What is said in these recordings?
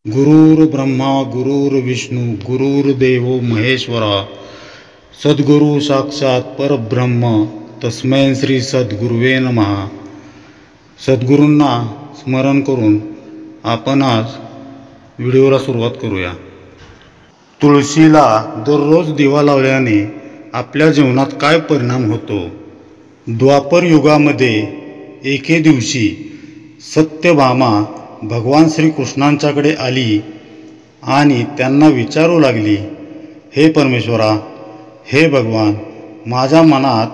गुरुर्ब्रह्मा गुरुर्विष्णू गुरुर्देव महेश्वरा सद्गुरु साक्षात परब्रह्म तस्मै श्री सद्गुरुवे नमः। सद्गुरूंना स्मरण करून आपण आज व्हिडिओला सुरुवात करूया। तुळशीला दररोज दिवा लावल्याने आपल्या जीवनात काय परिणाम होतो? द्वापर युगामध्ये एके दिवशी सत्यभामा भगवान श्रीकृष्णांच्याकडे आली आणि त्यांना विचारू लागली, हे परमेश्वरा, हे भगवान, माझ्या मनात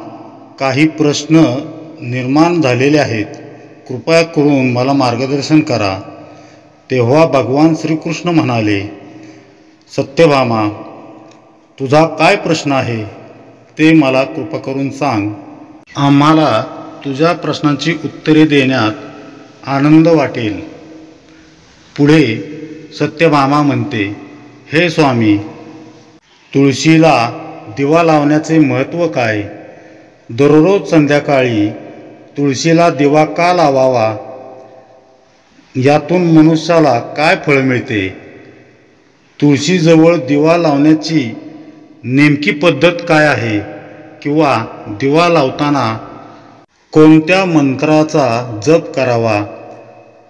काही प्रश्न निर्माण झालेले आहेत, कृपया करून मला मार्गदर्शन करा। तेव्हा भगवान श्रीकृष्ण म्हणाले, सत्यभामा, तुझा काय प्रश्न आहे ते मला कृपा करून सांग। आम्हाला तुझ्या प्रश्नांची उत्तरे देण्यात आनंद वाटेल। पुढे सत्यभामा म्हणते, हे स्वामी, तुळशीला दिवा लावण्याचे महत्त्व काय? दररोज संध्याकाळी तुळशीला दिवा का लावावा? यातून मनुष्याला काय फळ मिळते? तुळशीजवळ दिवा लावण्याची नेमकी पद्धत काय आहे? किंवा दिवा लावताना कोणत्या मंत्राचा जप करावा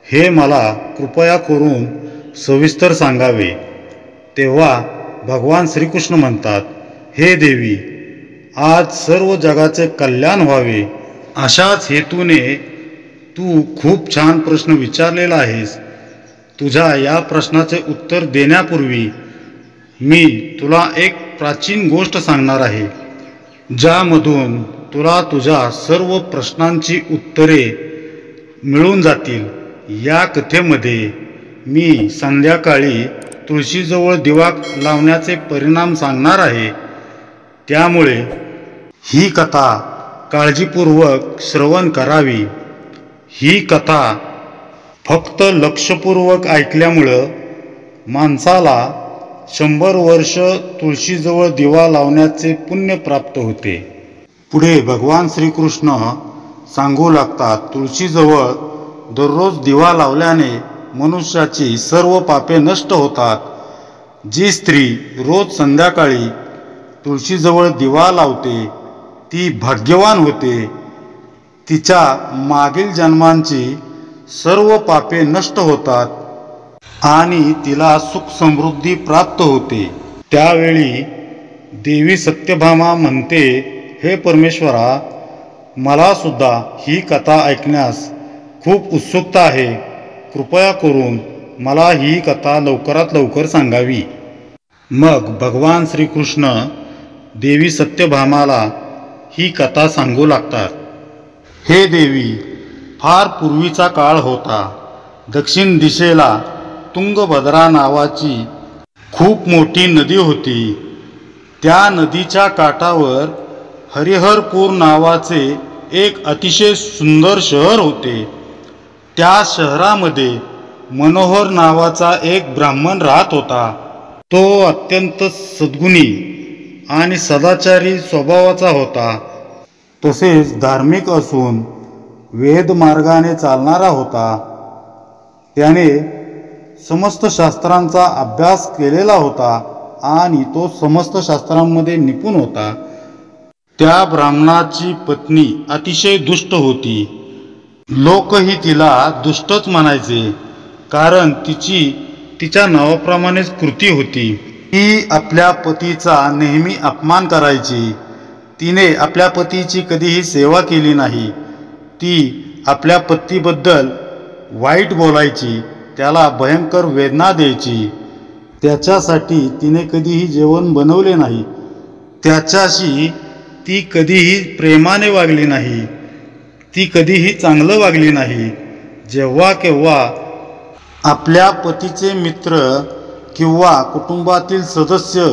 हे मला कृपया करून सविस्तर सांगावे। तेव्हा भगवान श्रीकृष्ण म्हणतात, हे देवी, आज सर्व जगाचे कल्याण व्हावे अशाच हेतूने तू खूप छान प्रश्न विचारलेला आहेस। तुझ्या या प्रश्नाचे उत्तर देण्यापूर्वी मी तुला एक प्राचीन गोष्ट सांगणार आहे, ज्यामधून तुला तुझ्या सर्व प्रश्नांची उत्तरे मिळून जातील। या कथेमध्ये मी संध्याकाळी तुळशीजवळ दिवा लावण्याचे परिणाम सांगणार आहे, त्यामुळे ही कथा काळजीपूर्वक श्रवण करावी। ही कथा फक्त लक्षपूर्वक ऐकल्यामुळं माणसाला 100 वर्ष तुळशीजवळ दिवा लावण्याचे पुण्य प्राप्त होते। पुढे भगवान श्रीकृष्ण सांगू लागतात, तुळशीजवळ दररोज दिवा लावल्याने मनुष्याची सर्व पापे नष्ट होतात। जी स्त्री रोज संध्याकाळी तुळशीजवळ दिवा लावते ती भाग्यवान होते। तिच्या मागील जन्मांची सर्व पापे नष्ट होतात आणि तिला सुख समृद्धी प्राप्त होते। त्यावेळी देवी सत्यभामा म्हणते, हे परमेश्वरा, मला सुद्धा ही कथा ऐकण्यास खूप उत्सुकता आहे, कृपया करून मला ही कथा लवकरात लवकर सांगावी। मग भगवान श्रीकृष्ण देवी सत्यभामाला ही कथा सांगू लागतात, हे देवी, फार पूर्वीचा काळ होता। दक्षिण दिशेला तुंगभद्रा नावाची खूप मोठी नदी होती। त्या नदीच्या काठावर हरिहरपूर नावाचे एक अतिशय सुंदर शहर होते। त्या शहरामध्ये मनोहर नावाचा एक ब्राह्मण राहत होता। तो अत्यंत सद्गुणी आणि सदाचारी स्वभावाचा होता, तसेच धार्मिक असून वेद मार्गाने चालणारा होता। त्याने समस्त शास्त्रांचा अभ्यास केलेला होता आणि तो समस्त शास्त्रांमध्ये निपुण होता। त्या ब्राह्मणाची पत्नी अतिशय दुष्ट होती। लोकही तिला दुष्टच म्हणायचे, कारण तिच्या नावाप्रमाणेच कृती होती। ती आपल्या पतीचा नेहमी अपमान करायची। तिने आपल्या पतीची कधीही सेवा केली नाही। ती आपल्या पतीबद्दल वाईट बोलायची, त्याला भयंकर वेदना द्यायची। त्याच्यासाठी तिने कधीही जेवण बनवले नाही। त्याच्याशी ती कधीही प्रेमाने वागली नाही। ती कधीही चांगलं वागली नाही। जेव्हा केव्हा आपल्या पतीचे मित्र किंवा कुटुंबातील सदस्य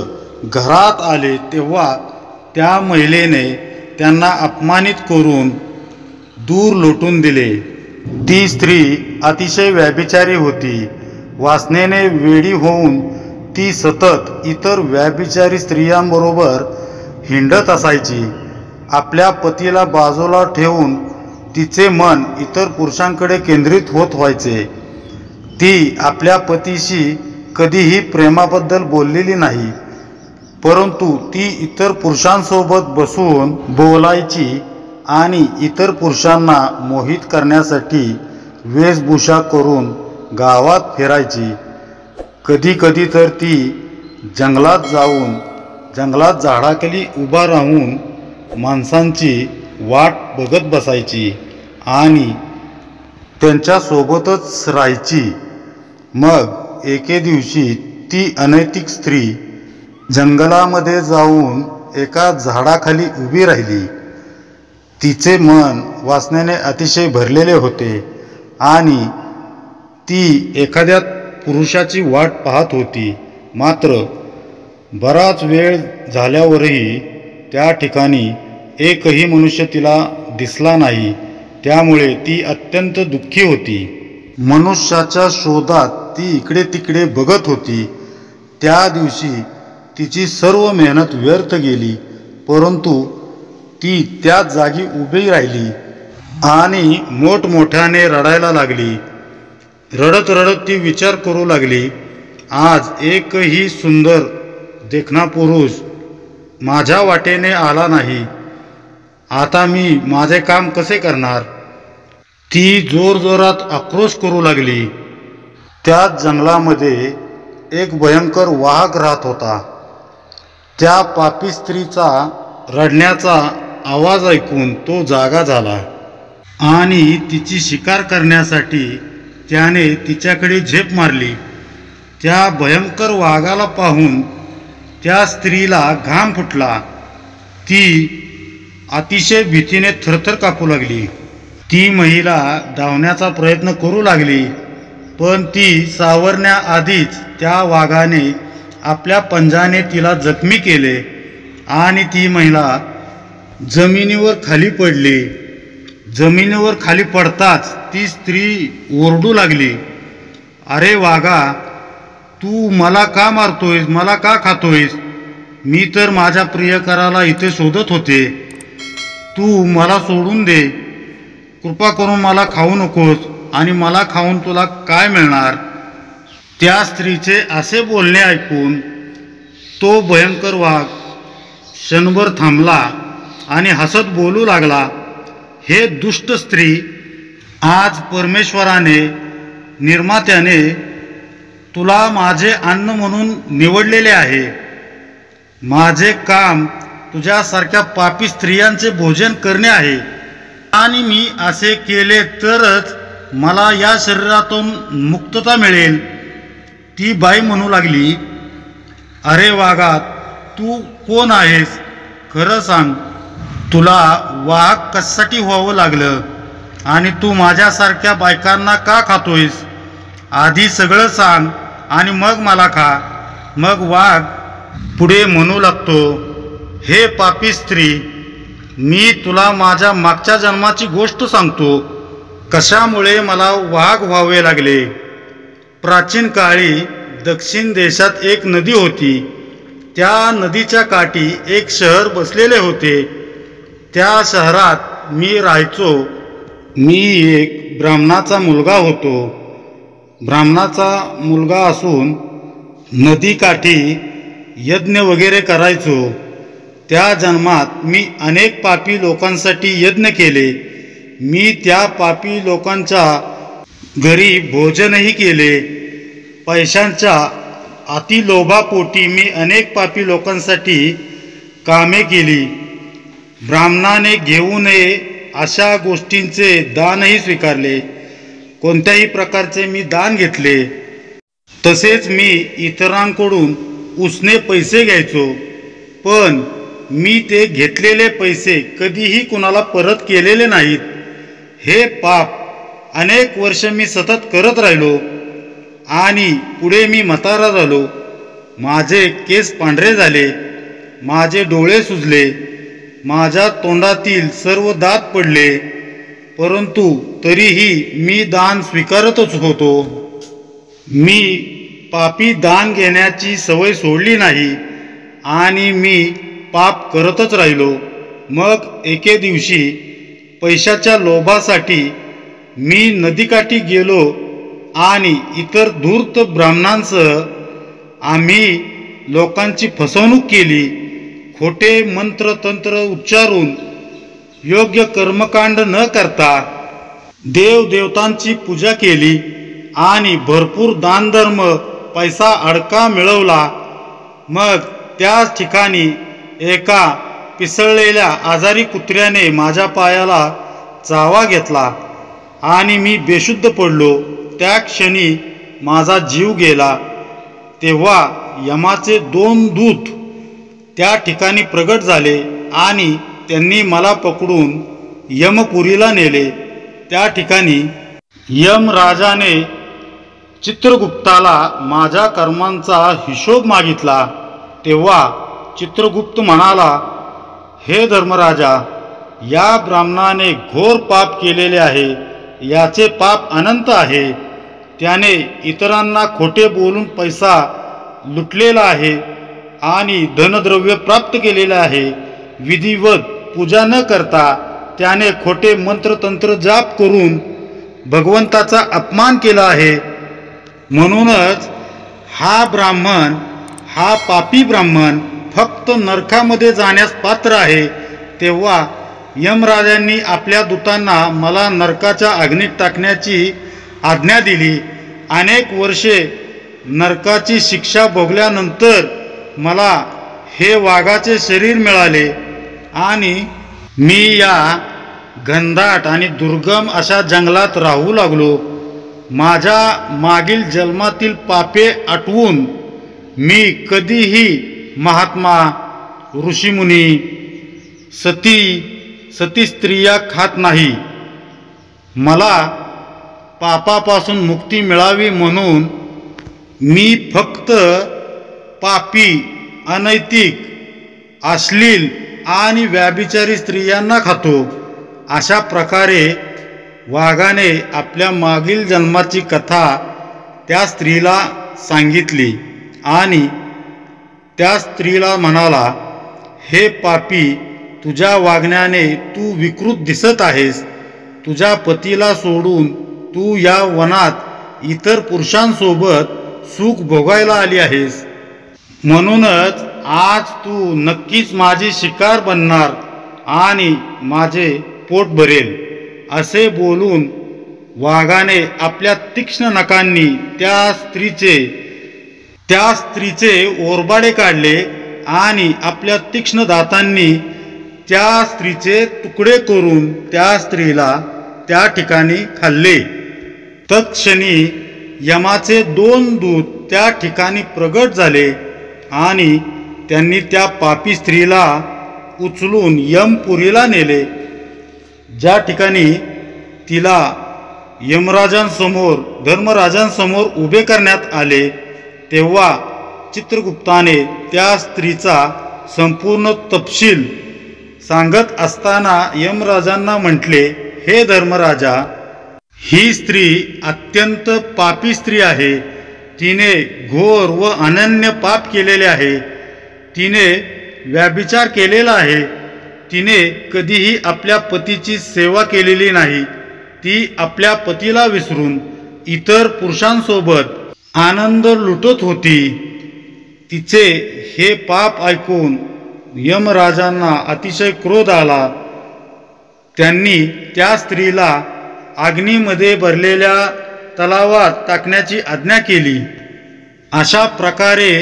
घरात आले तेव्हा त्या महिलेने त्यांना अपमानित करून दूर लोटून दिले। ती स्त्री अतिशय व्यभिचारी होती। वासनेने वेडी होऊन ती सतत इतर व्यभिचारी स्त्रियांबरोबर हिंडत असायची। आपल्या पतीला बाजूला ठेवून तिचे मन इतर पुरुषांकडे केंद्रित होत व्हायचे। ती आपल्या पतीशी कधीही प्रेमाबद्दल बोललेली नाही, परंतु ती इतर पुरुषांसोबत बसून बोलायची आणि इतर पुरुषांना मोहित करण्यासाठी वेशभूषा करून गावात फिरायची. कधीकधी तर ती जंगलात जाऊन जंगलात झाडाखाली उभा राहून माणसांची वाट बघत बसायची आणि त्यांच्यासोबतच राहायची. मग एके दिवशी ती अनैतिक स्त्री जंगलामध्ये जाऊन एका झाडाखाली उभी राहिली. तिचे मन वासनेने अतिशय भरलेले होते आणि ती एखाद्या पुरुषाची वाट पाहत होती. मात्र बराच वेळ झाल्यावरही त्या ठिकाणी एकही मनुष्य तिला दिसला नाही. त्यामुळे ती अत्यंत दुःखी होती. मनुष्याच्या शोधात ती इकडे तिकडे बघत होती. त्या दिवशी तिची सर्व मेहनत व्यर्थ गेली, परंतु ती त्याच जागी उभी राहिली आणि मोठमोठ्याने रडायला लागली. रडत रडत ती विचार करू लागली, आज एकही सुंदर देखणा पुरुष माझ्या वाटेने आला नाही. आता मी माझे काम कसे करणार? ती जोरजोरात आक्रोश करू लागली. त्याच जंगलामध्ये एक भयंकर वाघ राहत होता. त्या पापी स्त्रीचा रडण्याचा आवाज ऐकून तो जागा झाला आणि तिची शिकार करण्यासाठी त्याने तिच्याकडे झेप मारली. त्या भयंकर वाघाला पाहून त्या स्त्रीला घाम फुटला. ती अतिशय भीतीने थरथर कापू लागली. ती महिला धावण्याचा प्रयत्न करू लागली, पण ती सावरण्याआधीच त्या वाघाने आपल्या पंजाने तिला जखमी केले आणि ती महिला जमिनीवर खाली पडली. जमिनीवर खाली पडताच ती स्त्री ओरडू लागली, अरे वाघा, तू मला का मारतोयस? मला का खातोयस? मी तर माझ्या प्रियकराला इथे शोधत होते. तू मला सोडून दे. कृपा करून मला खाऊ नकोस आणि मला खाऊन तुला काय मिळणार? त्या स्त्रीचे असे बोलणे ऐकून तो भयंकर वाघ क्षणभर थांबला आणि हसत बोलू लागला, हे दुष्ट स्त्री, आज परमेश्वराने निर्मात्याने तुला माझे अन्न म्हणून निवडलेले आहे. माझे काम तुझ्यासारख्या पापी स्त्रियांचे भोजन करणे आहे आणि मी असे केले तरच मला या शरीरातून मुक्तता मिळेल. ती बाई म्हणू लागली, अरे वाघा, तू कोण आहेस? खरं सांग, तुला वाघ कशासाठी व्हावं लागलं आणि तू माझ्यासारख्या बायकांना का खातोयस? आधी सगळं सांग आणि मग मला खा. मग वाघ पुढे म्हणू लागतो, हे पापी स्त्री, मी तुला माझ्या मागच्या जन्माची गोष्ट सांगतो, कशामुळे मला वाघ व्हावे लागले. प्राचीन काळी दक्षिण देशात एक नदी होती. त्या नदीच्या काठी एक शहर बसलेले होते. त्या शहरात मी राहायचो. मी एक ब्राह्मणाचा मुलगा होतो. ब्राह्मणाचा मुलगा असून नदीकाठी यज्ञ वगैरे करायचो. त्या जन्मात मी अनेक पापी लोकांसाठी यज्ञ केले. मी त्या पापी लोकांच्या घरी भोजनही केले. पैशांच्या अतिलोभापोटी मी अनेक पापी लोकांसाठी कामे केली. ब्राह्मणाने घेऊ नये अशा गोष्टींचे दानही स्वीकारले. कोणत्याही प्रकारचे मी दान घेतले. तसेच मी इतरांकडून उसने पैसे घ्यायचो, पण मी ते घेतलेले पैसे कधीही कुणाला परत केलेले नाहीत. हे पाप अनेक वर्ष मी सतत करत राहिलो आणि पुढे मी म्हातारा झालो. माझे केस पांढरे झाले, माझे डोळे सुजले, माझ्या तोंडातील सर्व दात पडले, परंतु तरीही मी दान स्वीकारतच होतो. मी पापी दान घेण्याची सवय सोडली नाही आणि मी पाप करतच राहिलो. मग एके दिवशी पैशाच्या लोभासाठी मी नदीकाठी गेलो आणि इतर धूर्त ब्राह्मणांसह आम्ही लोकांची फसवणूक केली, खोटे मंत्र तंत्र उच्चारून योग्य कर्मकांड न करता देवदेवतांची पूजा केली आणि भरपूर दानधर्म पैसा अडका मिळवला. मग त्याच ठिकाणी एका पिसळलेल्या आजारी कुत्र्याने माझ्या पायाला चावा घेतला आणि मी बेशुद्ध पडलो. त्या क्षणी माझा जीव गेला. तेव्हा यमाचे 2 दूत त्या ठिकाणी प्रगट झाले आणि त्यांनी मला पकडून यमपुरीला नेले. त्या ठिकाणी यमराजाने चित्रगुप्ताला माझ्या कर्मांचा हिशोब मागितला. तेव्हा चित्रगुप्त म्हणाला, हे धर्मराजा, या ब्राह्मणाने घोर पाप केलेले आहे. याचे पाप अनंत आहे. त्याने इतरांना खोटे बोलून पैसा लुटलेला आहे आणि धनद्रव्य प्राप्त केलेले आहे. विधिवत पूजा न करता त्याने खोटे मंत्रतंत्र जाप करून भगवंताचा अपमान केला आहे. म्हणूनच हा ब्राह्मण, हा पापी ब्राह्मण फक्त नरकामध्ये जाण्यास पात्र आहे. तेव्हा यमराजांनी आपल्या दूतांना मला नरकाच्या अग्नीत टाकण्याची आज्ञा दिली. अनेक वर्षे नरकाची शिक्षा भोगल्यानंतर मला हे वाघाचे शरीर मिळाले आणि मी या घनदाट आणि दुर्गम अशा जंगलात राहू लागलो. माझ्या मागील जन्मातील पापे आठवून मी कधीही महात्मा, ऋषीमुनी, सती स्त्रिया खात नाही. मला पापापासून मुक्ती मिळावी म्हणून मी फक्त पापी, अनैतिक, अश्लील आणि व्याभिचारी स्त्रियांना खातो. अशा प्रकारे वाघाने आपल्या मागील जन्माची कथा त्या स्त्रीला सांगितली आणि त्या स्त्रीला म्हणाला, हे पापी, तुझ्या वागण्याने तू विकृत दिसत आहेस. तुझ्या पतीला सोडून तू या वनात इतर पुरुषांसोबत सुख भोगायला आली आहेस. म्हणूनच आज तू नक्कीच माझी शिकार बनणार आणि माझे पोट भरेल. असे बोलून वाघाने आपल्या तीक्ष्ण नखांनी त्या स्त्रीचे ओरबाडे काढले आणि आपल्या तीक्ष्ण दातांनी त्या स्त्रीचे तुकडे करून त्या स्त्रीला त्या ठिकाणी खाल्ले. तत्क्षणी यमाचे 2 दूत त्या ठिकाणी प्रगट झाले आणि त्यांनी त्या पापी स्त्रीला उचलून यमपुरीला नेले, ज्या ठिकाणी तिला यमराजांसमोर, धर्मराजांसमोर उभे करण्यात आले. तेव्हा चित्रगुप्ताने त्या स्त्रीचा संपूर्ण तपशील सांगत असताना यमराजांना म्हटले, हे धर्मराजा, ही स्त्री अत्यंत पापी स्त्री आहे. तिने घोर व अनन्य पाप केलेले आहे. तिने व्याभिचार केलेला आहे. तिने कधीही आपल्या पतीची सेवा केलेली नाही. ती आपल्या पतीला विसरून इतर पुरुषांसोबत आनंद लुटत होती. तिचे हे पाप ऐकून यमराजांना अतिशय क्रोध आला. त्यांनी त्या स्त्रीला अग्नीमध्ये भरलेल्या तलावात टाकण्याची आज्ञा केली. अशा प्रकारे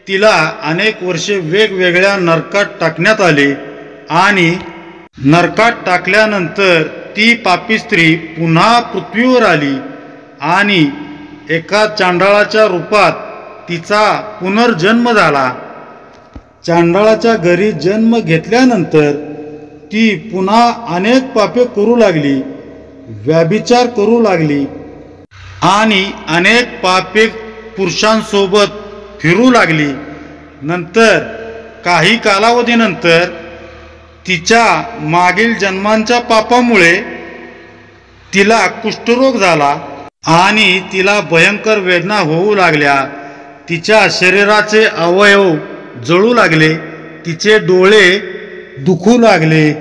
तिला अनेक वर्षे वेगवेगळ्या नरकात टाकण्यात आले आणि नरकात टाकल्यानंतर ती पापी स्त्री पुन्हा पृथ्वीवर आली आणि एका चांडाळाच्या रूपात तिचा पुनर्जन्म झाला. चांडाळाच्या घरी जन्म घेतल्यानंतर ती पुन्हा अनेक पापे करू लागली, व्याभिचार करू लागली आणि अनेक पापे पुरुषांसोबत फिरू लागली. नंतर काही कालावधीनंतर तिच्या मागील जन्मांच्या पापामुळे तिला कुष्ठरोग झाला आणि तिला भयंकर वेदना होऊ लागल्या. तिच्या शरीराचे अवयव जळू लागले. तिचे डोळे दुखू लागले.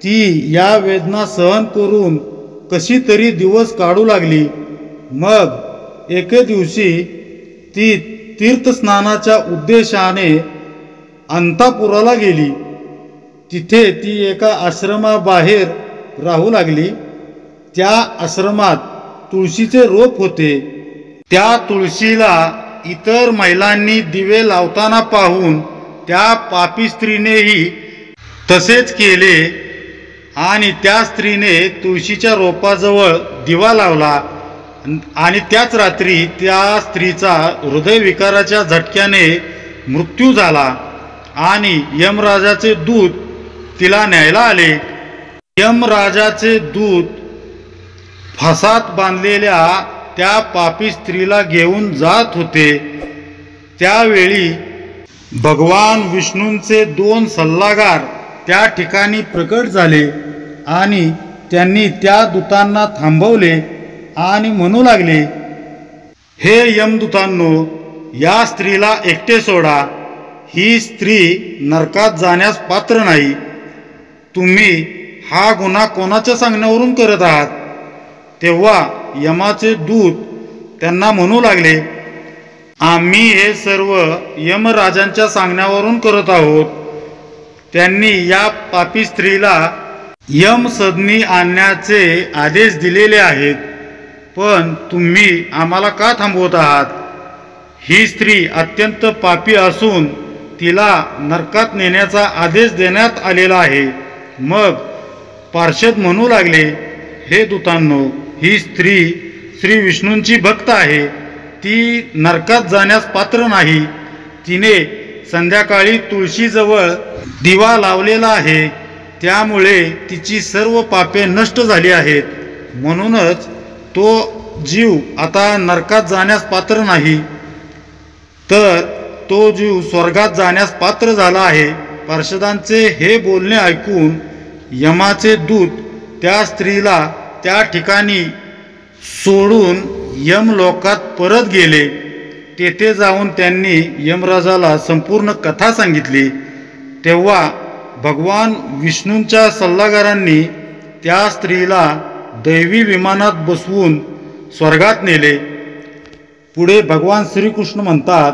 ती या वेदना सहन करून कशी तरी दिवस काढू लागली. मग एके दिवशी ती तीर्थस्नानाच्या उद्देशाने अंतापुराला गेली. तिथे ती एका आश्रमाबाहेर राहू लागली. त्या आश्रमात तुळशीचे रोप होते. त्या तुळशीला इतर महिलांनी दिवे लावताना पाहून त्या पापी स्त्रीनेही तसेच केले आणि त्या स्त्रीने तुळशीच्या रोपाजवळ दिवा लावला आणि त्याच रात्री त्या स्त्रीचा हृदयविकाराच्या झटक्याने मृत्यू झाला आणि यमराजाचे दूत तिला न्यायला आले. यमराजाचे दूत फासात बांधलेल्या त्या पापी स्त्रीला घेऊन जात होते. त्यावेळी भगवान विष्णूंचे 2 सल्लागार त्या ठिकाणी प्रकट झाले आणि त्यांनी त्या दूतांना थांबवले आणि म्हणू लागले, हे यमदूतांनो, या स्त्रीला एकटे सोडा. ही स्त्री नरकात जाण्यास पात्र नाही. तुम्ही हा गुन्हा कोणाच्या सांगण्यावरून करत आहात? तेव्हा यमाचे दूत त्यांना म्हणू लागले, आम्ही हे सर्व यमराजांच्या सांगण्यावरून करत आहोत. त्यांनी या पापी स्त्रीला यमसदनी आणण्याचे आदेश दिलेले आहेत. पण तुम्ही आम्हाला का थांबवत आहात? ही स्त्री अत्यंत पापी असून तिला नरकात नेण्याचा आदेश देण्यात आलेला आहे. मग पार्षद म्हणू लागले, हे दूतांनो, ही स्त्री श्री विष्णूंची भक्त आहे. ती नरकात जाण्यास पात्र नाही. तिने संध्याकाळी तुळशीजवळ दिवा लावलेला आहे. त्यामुळे तिची सर्व पापे नष्ट झाली आहेत. म्हणूनच तो जीव आता नरकात जाण्यास पात्र नाही, तर तो जीव स्वर्गात जाण्यास पात्र झाला आहे. पार्षदांचे हे बोलणे ऐकून यमाचे दूत त्या स्त्रीला त्या ठिकाणी सोडून यमलोकात परत गेले. तेथे जाऊन त्यांनी यमराजाला संपूर्ण कथा सांगितली. तेव्हा भगवान विष्णूंच्या सल्लागारांनी त्या स्त्रीला दैवी विमानात बसवून स्वर्गात नेले. पुढे भगवान श्रीकृष्ण म्हणतात,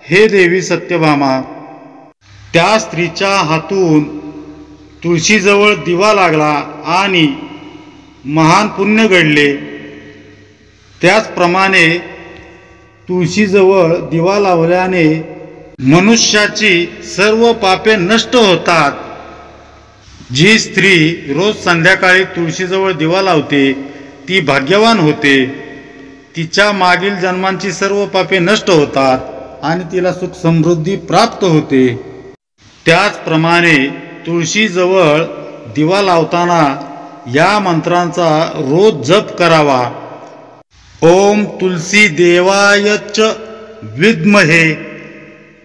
हे देवी सत्यभामा, त्या स्त्रीच्या हातून तुळशीजवळ दिवा लागला आणि महान पुण्य घडले. त्याचप्रमाणे तुळशीजवळ दिवा लावल्याने मनुष्याची सर्व पापे नष्ट होतात. जी स्त्री रोज संध्याकाळी तुळशीजवळ दिवा लावते ती भाग्यवान होते. तिच्या मागील जन्मांची सर्व पापे नष्ट होतात आणि तिला सुख समृद्धी प्राप्त होते. त्याचप्रमाणे तुळशीजवळ दिवा लावताना या मंत्रांचा रोज जप करावा. ओम तुलसी देवाय च विद्महे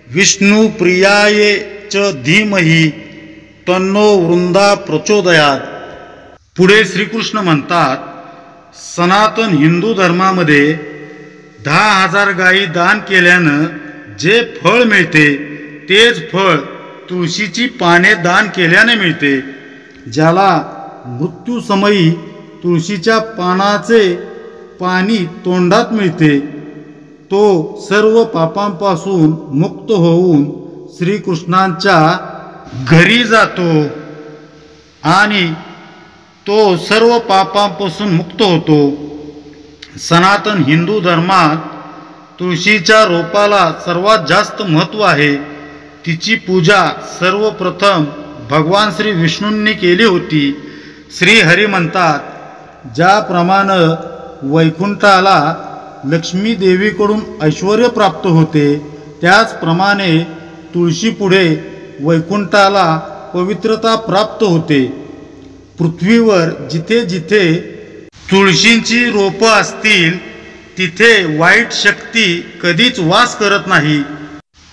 विष्णू प्रियाय च धीमहि तन्नो वृंदा प्रचोदयात. पुढे श्रीकृष्ण म्हणतात, सनातन हिंदू धर्मामध्ये 10,000 गायी दान केल्यानं जे फळ मिळते तेच फळ तुळशीची पाने दान केल्याने मिळते. ज्याला मृत्यूसमयी तुळशीच्या पानाचे पाणी तोंडात मिळते तो सर्व पापांपासून मुक्त होऊन श्रीकृष्णांच्या घरी जातो आणि तो सर्व पापांपासून मुक्त होतो. सनातन हिंदू धर्मात तुळशीच्या रोपाला सर्वात जास्त महत्त्व आहे. तिची पूजा सर्वप्रथम भगवान श्री विष्णूंनी केली होती. श्री हरी म्हणतात, ज्याप्रमाणे वैकुंठाला लक्ष्मी देवीकडून ऐश्वर प्राप्त होते त्याचप्रमाणे तुळशीपुढे वैकुंठाला पवित्रता प्राप्त होते. पृथ्वीवर जिथे जिथे तुळशींची रोपं असतील तिथे वाईट शक्ती कधीच वास करत नाही.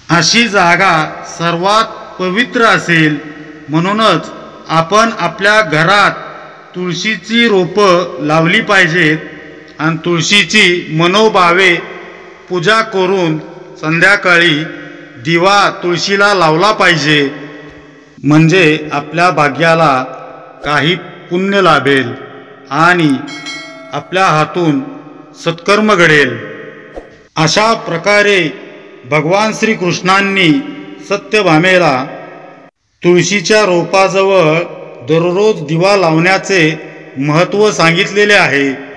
अशी जागा सर्वात पवित्र असेल. म्हणूनच आपण आपल्या घरात तुळशीची रोपं लावली पाहिजेत आणि तुळशीची मनोभावे पूजा करून संध्याकाळी दिवा तुळशीला लावला पाहिजे. म्हणजे आपल्या भाग्याला काही पुण्य लाभेल आणि आपल्या हातून सत्कर्म घडेल. अशा प्रकारे भगवान श्रीकृष्णांनी सत्यभामेला तुळशीच्या रोपाजवळ दररोज दिवा लावण्याचे महत्त्व सांगितलेले आहे.